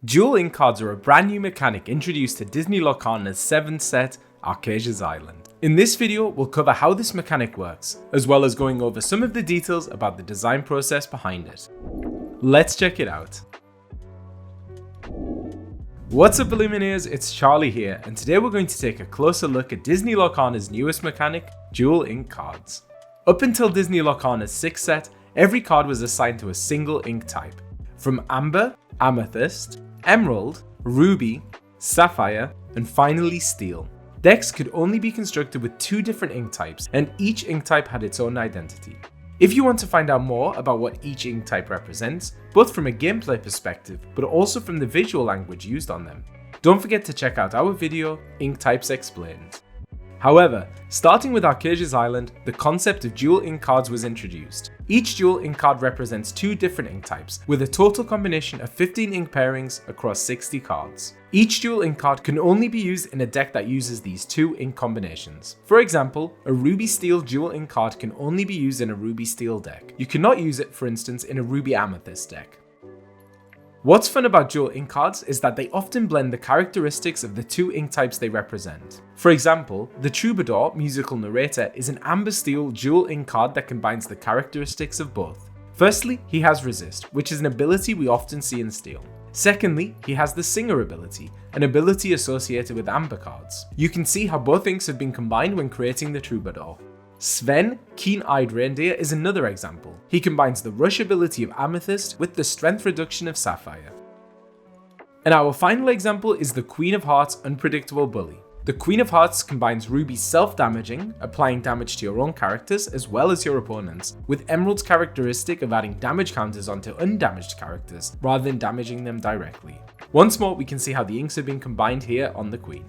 Dual ink cards are a brand new mechanic introduced to Disney Lorcana's 7th set, Archazia's Island. In this video, we'll cover how this mechanic works, as well as going over some of the details about the design process behind it. Let's check it out. What's up Illuminators, it's Charlie here, and today we're going to take a closer look at Disney Lorcana's newest mechanic, dual ink cards. Up until Disney Lorcana's 6th set, every card was assigned to a single ink type. From Amber, Amethyst, Emerald, Ruby, Sapphire, and finally Steel. Decks could only be constructed with 2 different ink types, and each ink type had its own identity. If you want to find out more about what each ink type represents, both from a gameplay perspective, but also from the visual language used on them, don't forget to check out our video, Ink Types Explained. However, starting with Archazia's Island, the concept of dual ink cards was introduced. Each dual ink card represents 2 different ink types, with a total combination of 15 ink pairings across 60 cards. Each dual ink card can only be used in a deck that uses these 2 ink combinations. For example, a Ruby Steel dual ink card can only be used in a Ruby Steel deck. You cannot use it, for instance, in a Ruby Amethyst deck. What's fun about dual ink cards is that they often blend the characteristics of the 2 ink types they represent. For example, the Troubadour musical narrator is an Amber Steel dual ink card that combines the characteristics of both. Firstly, he has Resist, which is an ability we often see in Steel. Secondly, he has the Singer ability, an ability associated with Amber cards. You can see how both inks have been combined when creating the Troubadour. Sven, Keen-Eyed Reindeer, is another example. He combines the Rush ability of Amethyst with the Strength reduction of Sapphire. And our final example is the Queen of Hearts Unpredictable Bully. The Queen of Hearts combines Ruby's self-damaging, applying damage to your own characters as well as your opponents, with Emerald's characteristic of adding damage counters onto undamaged characters, rather than damaging them directly. Once more, we can see how the inks have been combined here on the Queen.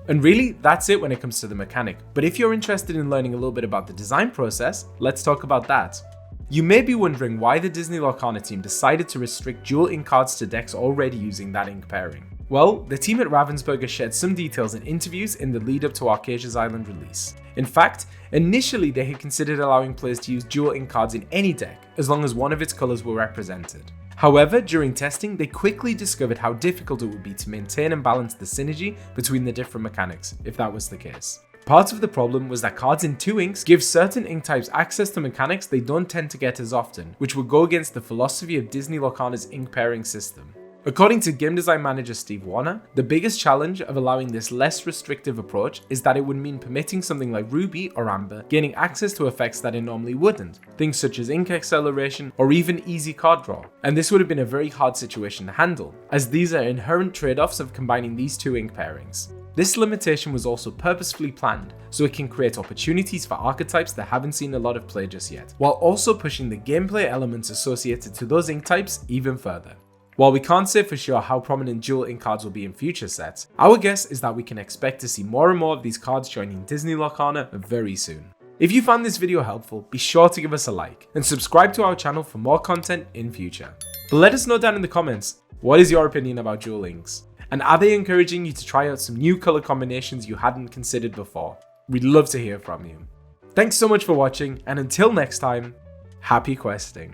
And really, that's it when it comes to the mechanic, but if you're interested in learning a little bit about the design process, let's talk about that. You may be wondering why the Disney Lorcana team decided to restrict dual ink cards to decks already using that ink pairing. Well, the team at Ravensburger shared some details in interviews in the lead up to Archazia's Island release. In fact, initially they had considered allowing players to use dual ink cards in any deck, as long as one of its colours were represented. However, during testing, they quickly discovered how difficult it would be to maintain and balance the synergy between the different mechanics, if that was the case. Part of the problem was that cards in 2 inks give certain ink types access to mechanics they don't tend to get as often, which would go against the philosophy of Disney Lorcana's ink pairing system. According to game design manager Steve Warner, the biggest challenge of allowing this less restrictive approach is that it would mean permitting something like Ruby or Amber gaining access to effects that it normally wouldn't, things such as ink acceleration or even easy card draw. And this would have been a very hard situation to handle, as these are inherent trade-offs of combining these 2 ink pairings. This limitation was also purposefully planned, so it can create opportunities for archetypes that haven't seen a lot of play just yet, while also pushing the gameplay elements associated to those ink types even further. While we can't say for sure how prominent dual ink cards will be in future sets, our guess is that we can expect to see more and more of these cards joining Disney Lorcana very soon. If you found this video helpful, be sure to give us a like, and subscribe to our channel for more content in future. But let us know down in the comments, what is your opinion about dual inks? And are they encouraging you to try out some new colour combinations you hadn't considered before? We'd love to hear from you. Thanks so much for watching, and until next time, happy questing.